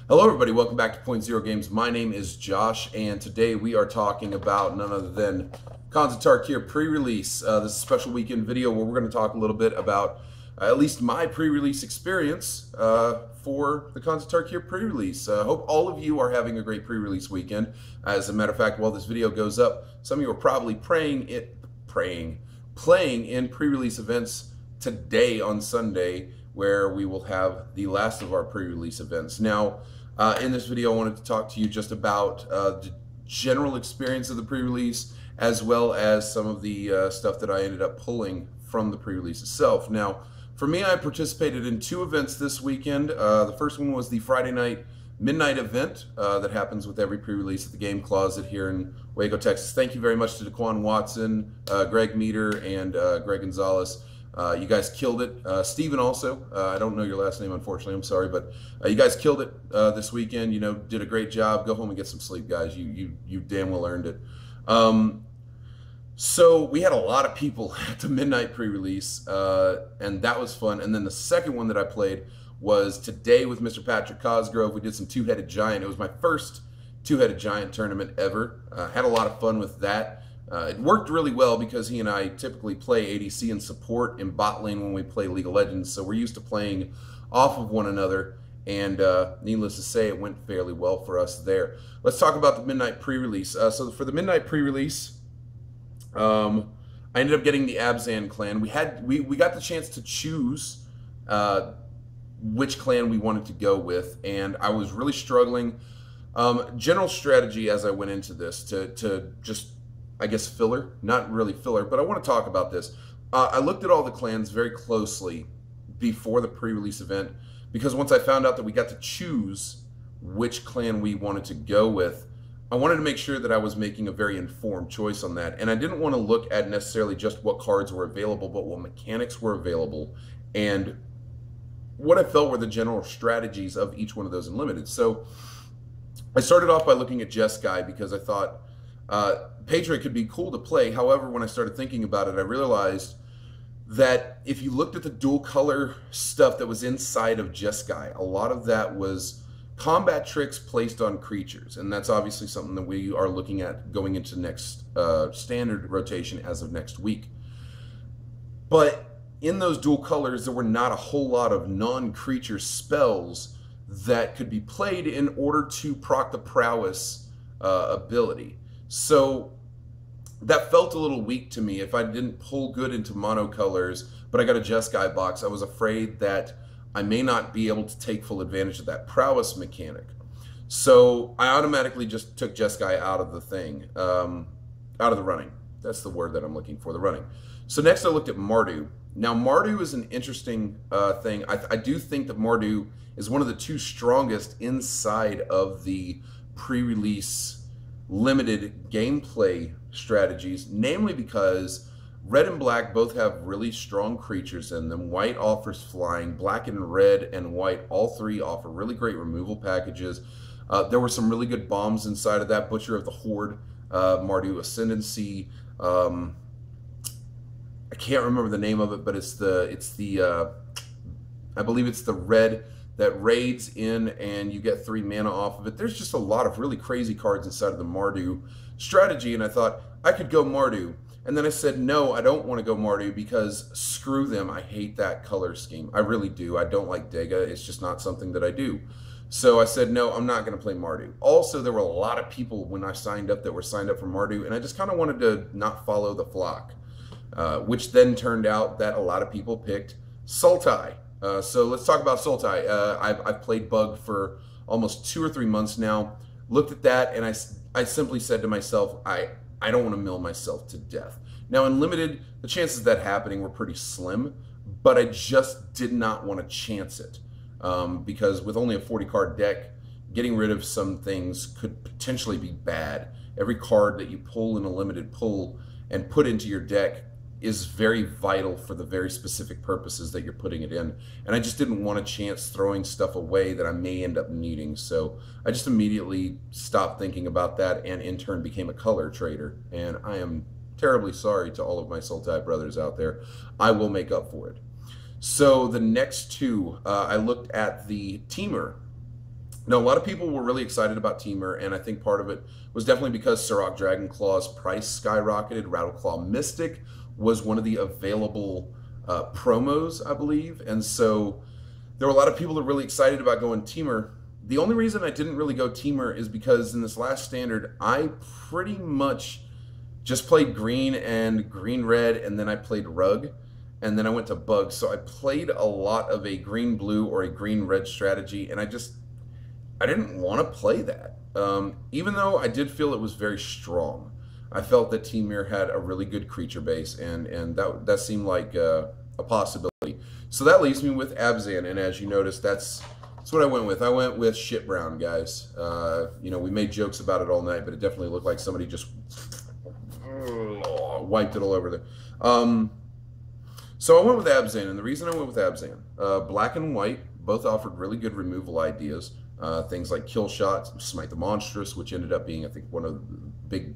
Hello everybody, welcome back to Point Zero Games. My name is Josh, and today we are talking about none other than Cons of Tarkir pre-release. This is a special weekend video where we're going to talk a little bit about at least my pre-release experience for the Cons of Tarkir pre-release. Hope all of you are having a great pre-release weekend. As a matter of fact, while this video goes up, some of you are probably playing in pre-release events today on Sunday, where we will have the last of our pre-release events. Now, in this video, I wanted to talk to you just about the general experience of the pre-release, as well as some of the stuff that I ended up pulling from the pre-release itself. Now, for me, I participated in two events this weekend. The first one was the Friday night midnight event that happens with every pre-release at the Game Closet here in Waco, Texas. Thank you very much to Daquan Watson, Greg Meter, and Greg Gonzalez. You guys killed it. Steven also. I don't know your last name, unfortunately. I'm sorry, but you guys killed it this weekend. You know, did a great job. Go home and get some sleep, guys. You damn well earned it. So we had a lot of people at the midnight pre-release, and that was fun. And then the second one that I played was today with Mr. Patrick Cosgrove. We did some two-headed giant. It was my first two-headed giant tournament ever. Had a lot of fun with that. It worked really well because he and I typically play ADC and support in bot lane when we play League of Legends, so we're used to playing off of one another, and needless to say, it went fairly well for us there. Let's talk about the midnight pre-release. So for the midnight pre-release, I ended up getting the Abzan clan. We got the chance to choose which clan we wanted to go with, and I was really struggling. General strategy as I went into this to just, I guess, filler, not really filler, but I want to talk about this. I looked at all the clans very closely before the pre-release event, because once I found out that we got to choose which clan we wanted to go with, I wanted to make sure that I was making a very informed choice on that. And I didn't want to look at necessarily just what cards were available, but what mechanics were available and what I felt were the general strategies of each one of those in Limited. So I started off by looking at Jeskai because I thought Patriot could be cool to play. However, when I started thinking about it, I realized that if you looked at the dual color stuff that was inside of Jeskai, a lot of that was combat tricks placed on creatures, and that's obviously something that we are looking at going into next standard rotation as of next week. But in those dual colors, there were not a whole lot of non-creature spells that could be played in order to proc the prowess ability. So that felt a little weak to me. If I didn't pull good into monocolors, but I got a Jeskai box, I was afraid that I may not be able to take full advantage of that prowess mechanic. So I automatically just took Jeskai out of the thing, out of the running. That's the word that I'm looking for, the running. So next I looked at Mardu. Now Mardu is an interesting thing. I do think that Mardu is one of the two strongest inside of the pre-release limited gameplay strategies, namely because red and black both have really strong creatures in them. White offers flying, black and red and white, all three offer really great removal packages. There were some really good bombs inside of that. Butcher of the Horde, Mardu Ascendancy, I can't remember the name of it, but I believe it's the red that raids in and you get 3 mana off of it. There's just a lot of really crazy cards inside of the Mardu strategy, and I thought I could go Mardu. And then I said, no, I don't want to go Mardu because screw them. I hate that color scheme. I really do. I don't like Dega. It's just not something that I do. So I said, no, I'm not going to play Mardu. Also, there were a lot of people when I signed up that were signed up for Mardu, and I just kind of wanted to not follow the flock, which then turned out that a lot of people picked Sultai. So let's talk about Sultai. I've played Bug for almost 2 or 3 months now. Looked at that, and I simply said to myself, I don't want to mill myself to death. Now in Limited, the chances of that happening were pretty slim, but I just did not want to chance it. Because with only a 40-card deck, getting rid of some things could potentially be bad. Every card that you pull in a Limited pull and put into your deck is very vital for the very specific purposes that you're putting it in. And I just didn't want to chance throwing stuff away that I may end up needing. So I just immediately stopped thinking about that and in turn became a color trader. And I am terribly sorry to all of my Sultai brothers out there. I will make up for it. So the next two, I looked at the Teamer No, a lot of people were really excited about Temur, and I think part of it was definitely because Sirach Dragonclaw's price skyrocketed. Rattleclaw Mystic was one of the available promos, I believe, and so there were a lot of people that were really excited about going Temur. The only reason I didn't really go Temur is because in this last standard, I pretty much just played green and green-red, and then I played Rug, and then I went to Bug. So I played a lot of a green-blue or a green-red strategy, and I didn't want to play that. Even though I did feel it was very strong. I felt that Temur had a really good creature base, and that seemed like a possibility. So that leaves me with Abzan, and as you noticed, that's what I went with. I went with shit brown, guys. You know, we made jokes about it all night, but it definitely looked like somebody just wiped it all over there. So I went with Abzan, and the reason I went with Abzan, black and white both offered really good removal ideas. Things like Kill Shot, Smite the Monstrous, which ended up being, I think, one of the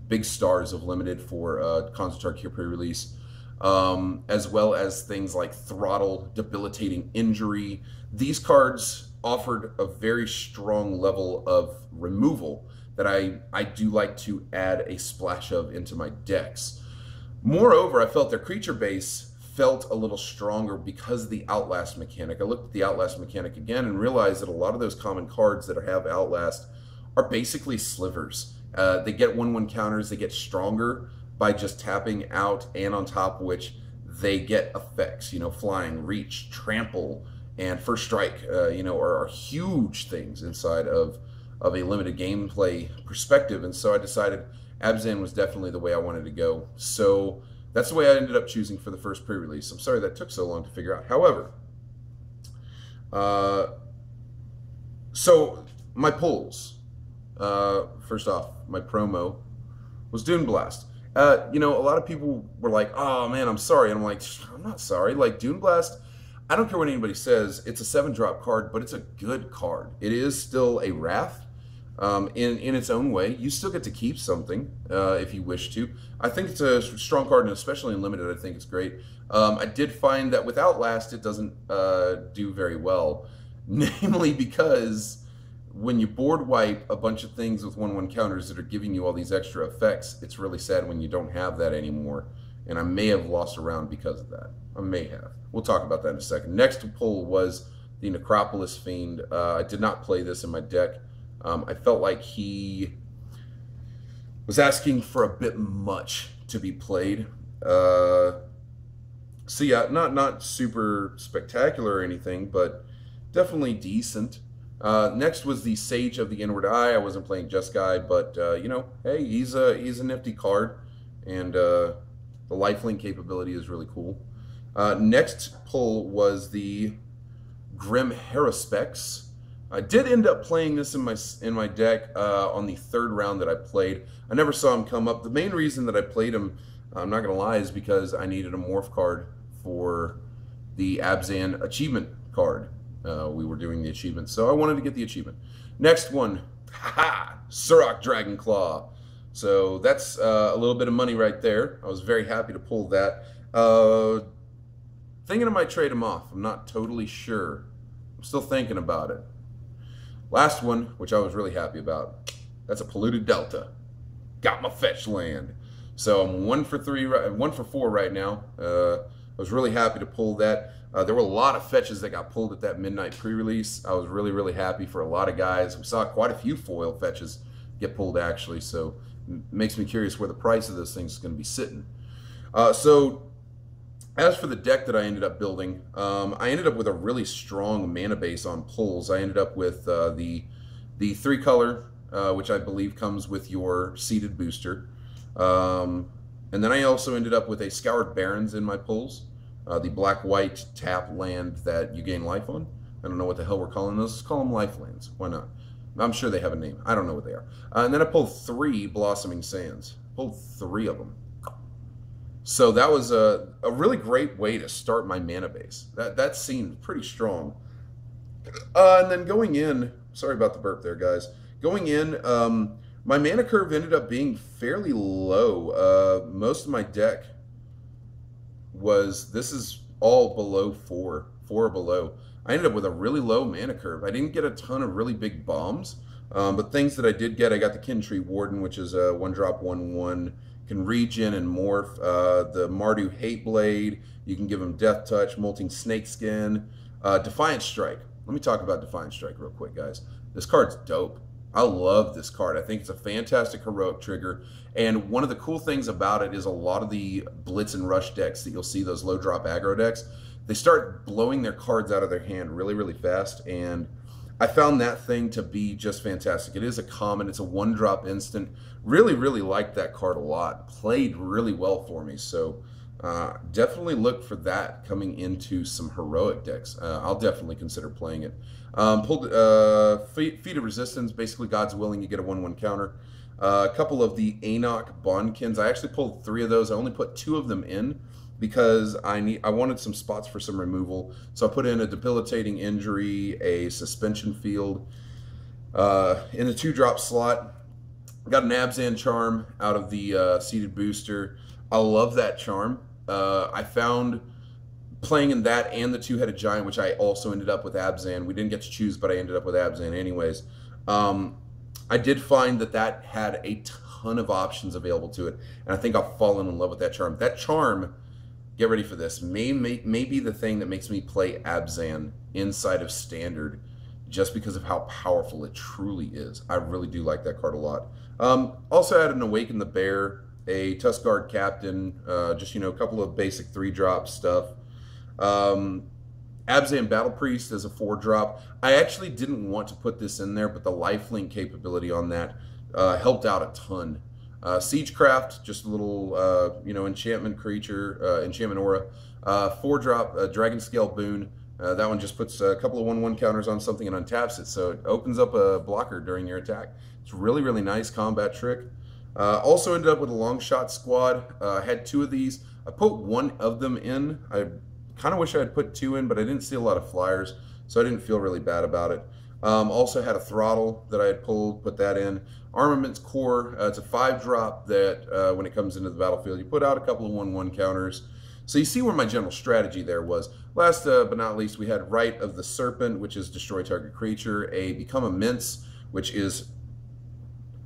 big stars of Limited for Khans of Tarkir pre-release, as well as things like Throttle, Debilitating Injury. These cards offered a very strong level of removal that I do like to add a splash of into my decks. Moreover, I felt their creature base felt a little stronger because of the Outlast mechanic. I looked at the Outlast mechanic again and realized that a lot of those common cards that have Outlast are basically slivers. They get 1/1 counters, they get stronger by just tapping out, and on top of which they get effects, you know, flying, reach, trample, and first strike, you know, are huge things inside of a limited gameplay perspective. And so I decided Abzan was definitely the way I wanted to go. So that's the way I ended up choosing for the first pre-release. I'm sorry that took so long to figure out. However, so my pulls, first off, my promo was Dune Blast. You know, a lot of people were like, oh man, I'm sorry. And I'm like, I'm not sorry. Like, Dune Blast, I don't care what anybody says, it's a 7-drop card, but it's a good card. It is still a Wrath. In its own way. You still get to keep something if you wish to. I think it's a strong card, and especially in Limited, I think it's great. I did find that with Outlast, it doesn't do very well, namely because when you board wipe a bunch of things with 1/1 counters that are giving you all these extra effects, it's really sad when you don't have that anymore, and I may have lost a round because of that. I may have. We'll talk about that in a second. Next pull was the Necropolis Fiend. I did not play this in my deck. I felt like he was asking for a bit much to be played. So yeah, not super spectacular or anything, but definitely decent. Next was the Sage of the Inward Eye. I wasn't playing Jeskai, but you know, hey, he's a nifty card, and the lifelink capability is really cool. Next pull was the Grim Haruspex. I did end up playing this in my deck on the 3rd round that I played. I never saw him come up. The main reason that I played him, I'm not going to lie, is because I needed a morph card for the Abzan achievement card. We were doing the achievement, so I wanted to get the achievement. Next one, haha, Sirach Dragonclaw. So that's a little bit of money right there. I was very happy to pull that. Thinking I might trade him off. I'm not totally sure. I'm still thinking about it. Last one, which I was really happy about, that's a Polluted Delta. Got my fetch land. So I'm 1 for 4 right now. I was really happy to pull that. There were a lot of fetches that got pulled at that midnight pre-release. I was really, really happy for a lot of guys. We saw quite a few foil fetches get pulled actually, so it makes me curious where the price of those things is going to be sitting. So as for the deck that I ended up building, I ended up with a really strong mana base on pulls. I ended up with the 3-color, which I believe comes with your seeded booster. And then I also ended up with a Scoured Barrens in my pulls. The black-white tap land that you gain life on. I don't know what the hell we're calling those. Let's call them lifelands. Why not? I'm sure they have a name. I don't know what they are. And then I pulled 3 Blossoming Sands. Pulled 3 of them. So that was a really great way to start my mana base. That seemed pretty strong. And then going in, sorry about the burp there, guys. Going in, my mana curve ended up being fairly low. Most of my deck this is all below 4 or below. I ended up with a really low mana curve. I didn't get a ton of really big bombs, but things that I did get, I got the Kin Tree Warden, which is a 1-drop 1/1, can regen and morph. The Mardu Hate Blade, you can give him Death Touch, Molting Snakeskin, Defiant Strike. Let me talk about Defiant Strike real quick, guys. This card's dope. I love this card. I think it's a fantastic heroic trigger. And one of the cool things about it is a lot of the Blitz and Rush decks that you'll see, those low drop aggro decks, they start blowing their cards out of their hand really, really fast. And I found that thing to be just fantastic. It is a common, it's a 1-drop instant. Really, really liked that card a lot. Played really well for me. So definitely look for that coming into some heroic decks. I'll definitely consider playing it. Pulled Feat of Resistance, basically God's Willing, you get a 1/1 counter. A couple of the Enoch Bondkins. I actually pulled 3 of those. I only put 2 of them in because I wanted some spots for some removal. So I put in a Debilitating Injury, a Suspension Field, in the 2-drop slot. Got an Abzan Charm out of the Seeded Booster. I love that charm. I found playing in that and the 2-headed giant, which I also ended up with Abzan. We didn't get to choose, but I ended up with Abzan anyways. I did find that that had a ton of options available to it, and I think I've fallen in love with that charm. That charm, get ready for this, may be the thing that makes me play Abzan inside of Standard, just because of how powerful it truly is. I really do like that card a lot. Also had an Awaken the Bear, a Tuskguard Captain, just, you know, a couple of basic 3-drop stuff. Abzan Battle Priest is a 4-drop. I actually didn't want to put this in there, but the lifelink capability on that helped out a ton. Siegecraft, just a little, you know, enchantment creature, enchantment aura. 4-drop Dragon Scale Boon. That one just puts a couple of 1/1 counters on something and untaps it, so it opens up a blocker during your attack. It's really, really nice combat trick. Also ended up with a long shot squad. Had 2 of these. I put 1 of them in. I kind of wish I had put 2 in, but I didn't see a lot of flyers, so I didn't feel really bad about it. Also had a Throttle that I had pulled, put that in. Armaments Core, it's a 5-drop that when it comes into the battlefield, you put out a couple of 1/1 counters. So you see where my general strategy there was. Last but not least, we had Rite of the Serpent, which is destroy target creature, a Become Immense, which is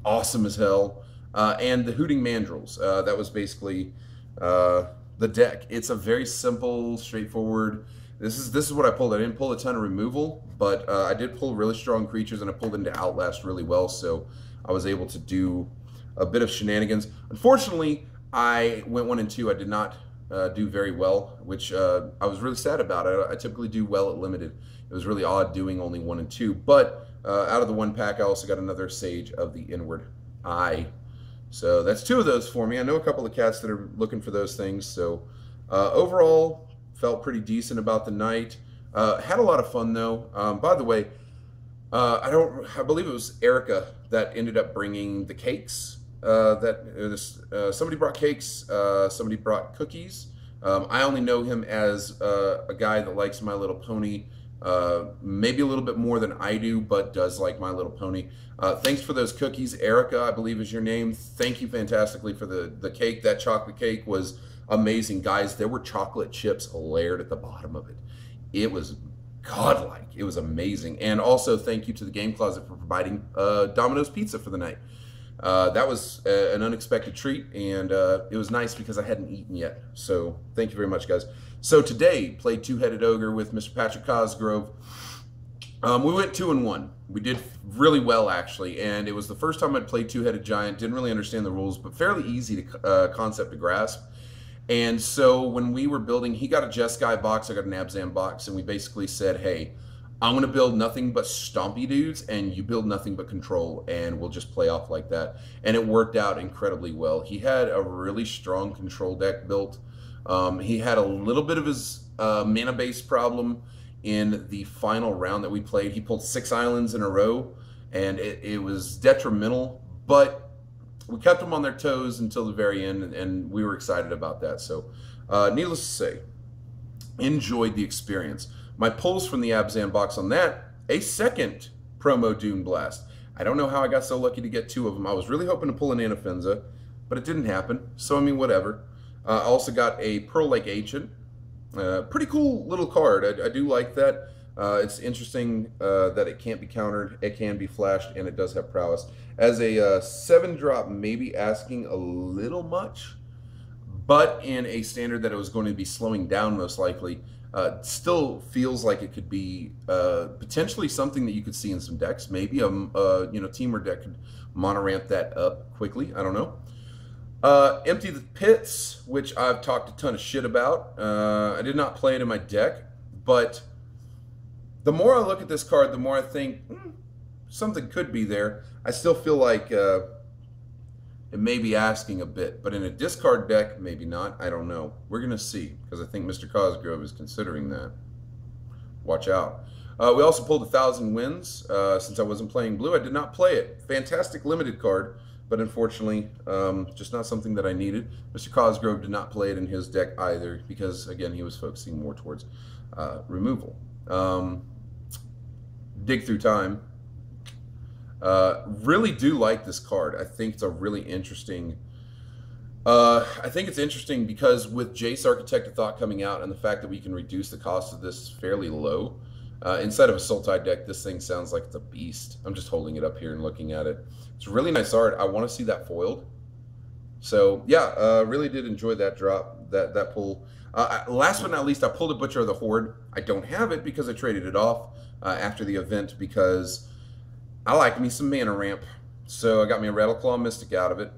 awesome as hell, and the Hooting Mandrills. That was basically the deck. It's a very simple, straightforward. This is what I pulled. I didn't pull a ton of removal, but I did pull really strong creatures, and I pulled into Outlast really well, so I was able to do a bit of shenanigans. Unfortunately, I went 1 and 2. I did not do very well, which I was really sad about. I typically do well at limited. It was really odd doing only 1 and 2, but out of the 1 pack, I also got another Sage of the Inward Eye. So that's 2 of those for me. I know a couple of cats that are looking for those things. So overall, felt pretty decent about the night. Had a lot of fun though. By the way, I believe it was Erica that ended up bringing the cakes. Somebody brought cakes. Somebody brought cookies. I only know him as a guy that likes My Little Pony. Maybe a little bit more than I do, but does like My Little Pony. Thanks for those cookies. Erica, I believe is your name. Thank you fantastically for the cake. That chocolate cake was amazing. Guys, there were chocolate chips layered at the bottom of it. It was godlike. It was amazing. And also thank you to the Game Closet for providing Domino's Pizza for the night. That was an unexpected treat, and it was nice because I hadn't eaten yet. So thank you very much, guys. So today, played 2-Headed Ogre with Mr. Patrick Cosgrove. We went 2 and 1. We did really well, actually, and it was the first time I'd played 2-Headed Giant. Didn't really understand the rules, but fairly easy to concept to grasp. And so when we were building, he got a Jeskai box, I got an Abzan box, and we basically said, hey, I'm going to build nothing but stompy dudes, and you build nothing but control, and we'll just play off like that. And it worked out incredibly well. He had a really strong control deck built. He had a little bit of his mana-based problem in the final round that we played. He pulled 6 islands in a row, and it was detrimental, but we kept them on their toes until the very end, and we were excited about that. So needless to say, enjoyed the experience. My pulls from the Abzan box on that, a second promo Dune Blast. I don't know how I got so lucky to get 2 of them. I was really hoping to pull an Anafenza, but it didn't happen. So, I mean, whatever. I also got a Pearl Lake Ancient. Pretty cool little card. I do like that. It's interesting that it can't be countered, it can be flashed, and it does have prowess. As a 7-drop, maybe asking a little much, but in a standard that it was going to be slowing down most likely, still feels like it could be potentially something that you could see in some decks. Maybe a team or deck could mono-ramp that up quickly. I don't know. Empty the Pits, which I've talked a ton of shit about. I did not play it in my deck, but the more I look at this card, the more I think something could be there. I still feel like it may be asking a bit, but in a discard deck, maybe not. I don't know. We're going to see, because I think Mr. Cosgrove is considering that. Watch out. We also pulled 1,000 Wins. Since I wasn't playing blue, I did not play it. Fantastic limited card, but unfortunately, just not something that I needed. Mr. Cosgrove did not play it in his deck either, because, again, he was focusing more towards removal. Dig Through Time. Really do like this card. I think it's a really interesting... I think it's interesting because with Jace, Architect of Thought coming out and the fact that we can reduce the cost of this fairly low, inside of a Sultai deck, this thing sounds like it's a beast. I'm just holding it up here and looking at it. It's really nice art. I want to see that foiled. So yeah, really did enjoy that drop, that pull. Last but not least, I pulled a Butcher of the Horde. I don't have it because I traded it off after the event because I like me some mana ramp. So I got me a Rattleclaw Mystic out of it.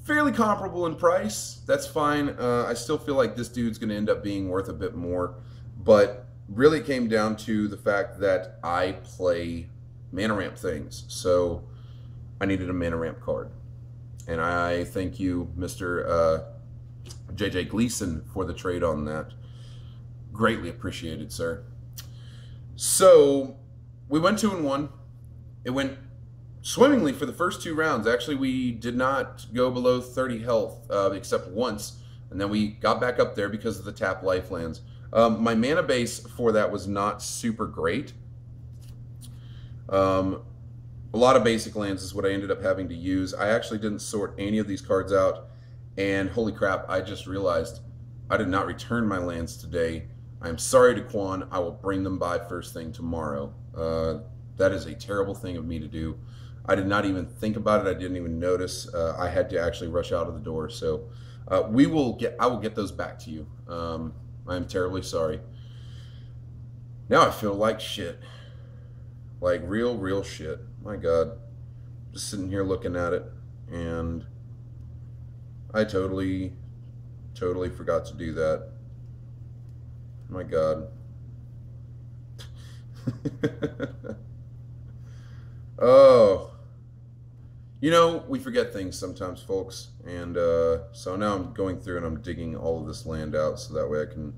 Fairly comparable in price. That's fine. I still feel like this dude's going to end up being worth a bit more. But really came down to the fact that I play mana ramp things. So I needed a mana ramp card. And I thank you, Mr. J.J. Gleason, for the trade on that. Greatly appreciated, sir. So we went 2-1. It went swimmingly for the first 2 rounds. Actually, we did not go below 30 health, except once. And then we got back up there because of the tap lifelands. My mana base for that was not super great. A lot of basic lands is what I ended up having to use. I actually didn't sort any of these cards out. And holy crap, I just realized I did not return my lands today. I'm sorry to Quan. I will bring them by first thing tomorrow. That is a terrible thing of me to do. I did not even think about it. I didn't even notice. I had to actually rush out of the door. So I will get those back to you. I'm terribly sorry. Now I feel like shit. Like real shit. My God. Just sitting here looking at it, and I totally forgot to do that. My God. Oh. You know, we forget things sometimes, folks. And so now I'm going through and I'm digging all of this land out so that way I can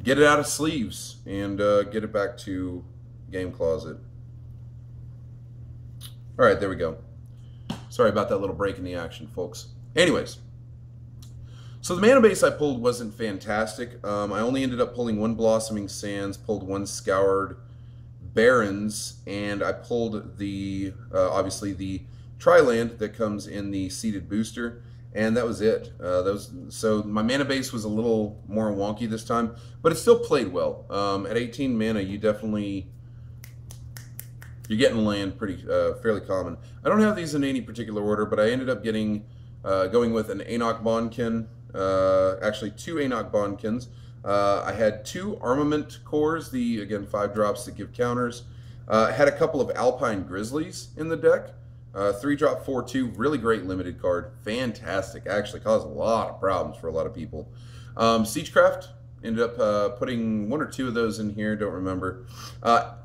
get it out of sleeves and get it back to game closet. All right, there we go. Sorry about that little break in the action, folks. Anyways, so the mana base I pulled wasn't fantastic. I only ended up pulling 1 Blossoming Sands, pulled 1 Scoured Barrens, and I pulled the obviously the Tri-Land that comes in the seeded booster, and that was it. So my mana base was a little more wonky this time, but it still played well. At 18 mana, you're getting land pretty fairly common. I don't have these in any particular order, but I ended up getting going with an Anok Bondkin, actually 2 Anok Bondkins. I had 2 Armament Cores, again 5 drops that give counters. Had a couple of Alpine Grizzlies in the deck. 3-drop 4/2, really great limited card. Fantastic, actually caused a lot of problems for a lot of people. Siegecraft, ended up putting 1 or 2 of those in here, don't remember.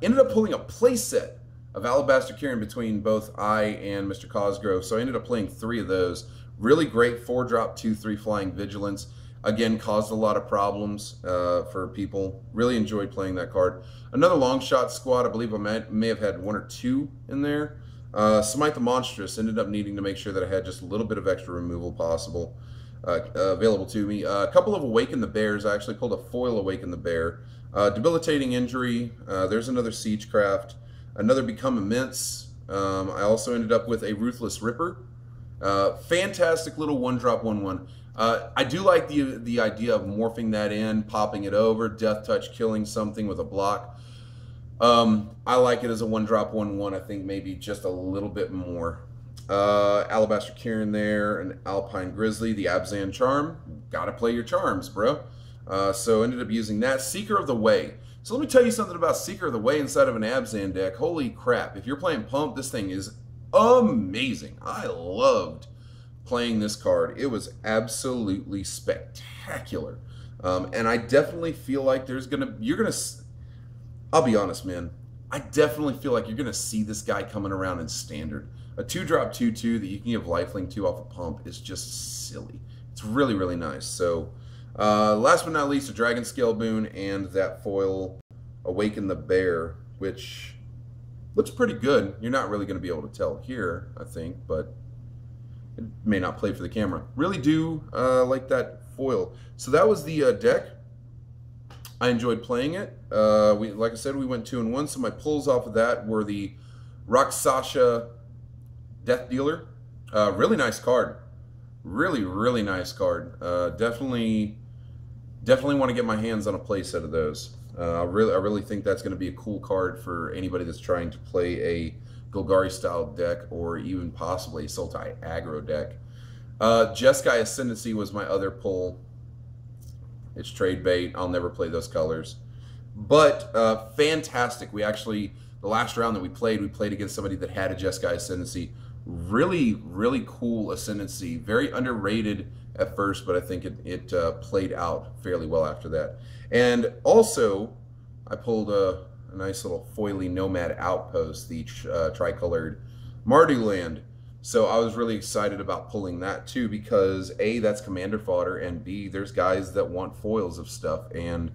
Ended up pulling a playset of Alabaster Kieran between both I and Mr. Cosgrove, so I ended up playing 3 of those. Really great 4-drop 2/3 Flying Vigilance. Again, caused a lot of problems for people. Really enjoyed playing that card. Another long shot squad, I believe I may have had 1 or 2 in there. Smite the Monstrous, ended up needing to make sure that I had just a little bit of extra removal possible available to me. A couple of Awaken the Bears. I actually pulled a foil Awaken the Bear. Debilitating Injury. There's another Siegecraft. Another Become Immense. I also ended up with a Ruthless Ripper. Fantastic little 1-drop 1/1. I do like the idea of morphing that in, popping it over, death touch, killing something with a block. I like it as a 1-drop 1/1. I think maybe just a little bit more. Alabaster Kieran there, an Alpine Grizzly, the Abzan Charm. Gotta play your charms, bro. So ended up using that. Seeker of the Way. So let me tell you something about Seeker of the Way inside of an Abzan deck. Holy crap. If you're playing Pump, this thing is amazing. I loved playing this card. It was absolutely spectacular. And I definitely feel like I'll be honest, man. I definitely feel like you're going to see this guy coming around in Standard. A 2-drop 2/2 that you can give lifelink to off a Pump is just silly. It's really, really nice. So, last but not least, a Dragon Scale Boon and that foil Awaken the Bear, which looks pretty good. You're not really going to be able to tell here, I think, but it may not play for the camera. Really do like that foil. So that was the deck. I enjoyed playing it. Like I said, we went 2-1. So my pulls off of that were the Rakshasa Death Dealer. Really nice card. Really, really nice card. Definitely want to get my hands on a play set of those. I really think that's going to be a cool card for anybody that's trying to play a Golgari style deck or even possibly a Sultai aggro deck. Jeskai Ascendancy was my other pull. It's trade bait. I'll never play those colors. But fantastic. We actually, the last round that we played against somebody that had a Jeskai Ascendancy. Really, really cool Ascendancy. Very underrated at first, but I think it played out fairly well after that. And also, I pulled a nice little foily Nomad Outpost, the tricolored Mardu Land. So I was really excited about pulling that too because A, that's commander fodder, and B, there's guys that want foils of stuff. And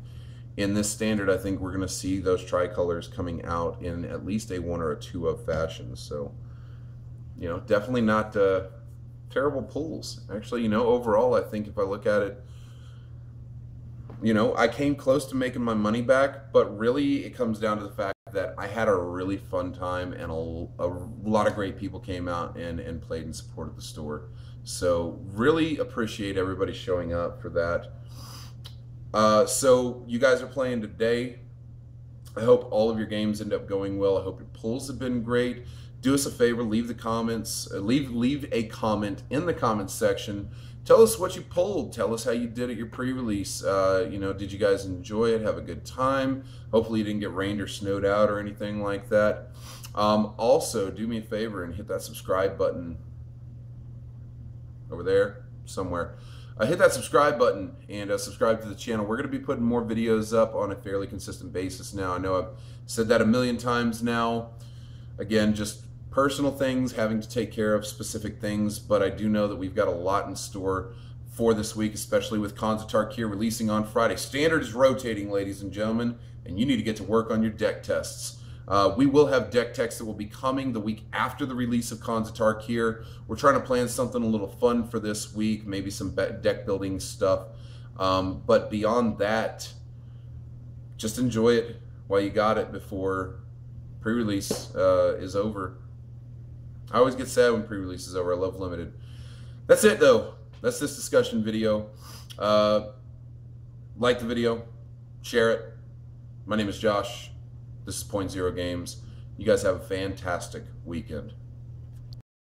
in this Standard, I think we're going to see those tricolors coming out in at least a 1 or a 2 of fashion. So, you know, definitely not terrible pulls. Actually, you know, overall, I think if I look at it, you know, I came close to making my money back, but really it comes down to the fact that I had a really fun time and a lot of great people came out and played and supported the store. So really appreciate everybody showing up for that. So you guys are playing today. I hope all of your games end up going well. I hope your pulls have been great. Do us a favor, leave the comments, leave a comment in the comments section. Tell us what you pulled. Tell us how you did at your pre-release. You know, did you guys enjoy it? Have a good time? Hopefully you didn't get rained or snowed out or anything like that. Also, do me a favor and hit that subscribe button over there somewhere. Hit that subscribe button and subscribe to the channel. We're going to be putting more videos up on a fairly consistent basis now. I know I've said that a million times now. Again, just personal things, having to take care of specific things, but I do know that we've got a lot in store for this week, especially with Khans of Tarkir releasing on Friday. Standard is rotating, ladies and gentlemen, and you need to get to work on your deck tests. We will have deck tests that will be coming the week after the release of Khans of Tarkir. We're trying to plan something a little fun for this week, maybe some deck building stuff. But beyond that, just enjoy it while you got it before pre-release is over. I always get sad when pre-release is over. I love limited. That's it, though. That's this discussion video. Like the video. Share it. My name is Josh. This is Point Zero Games. You guys have a fantastic weekend.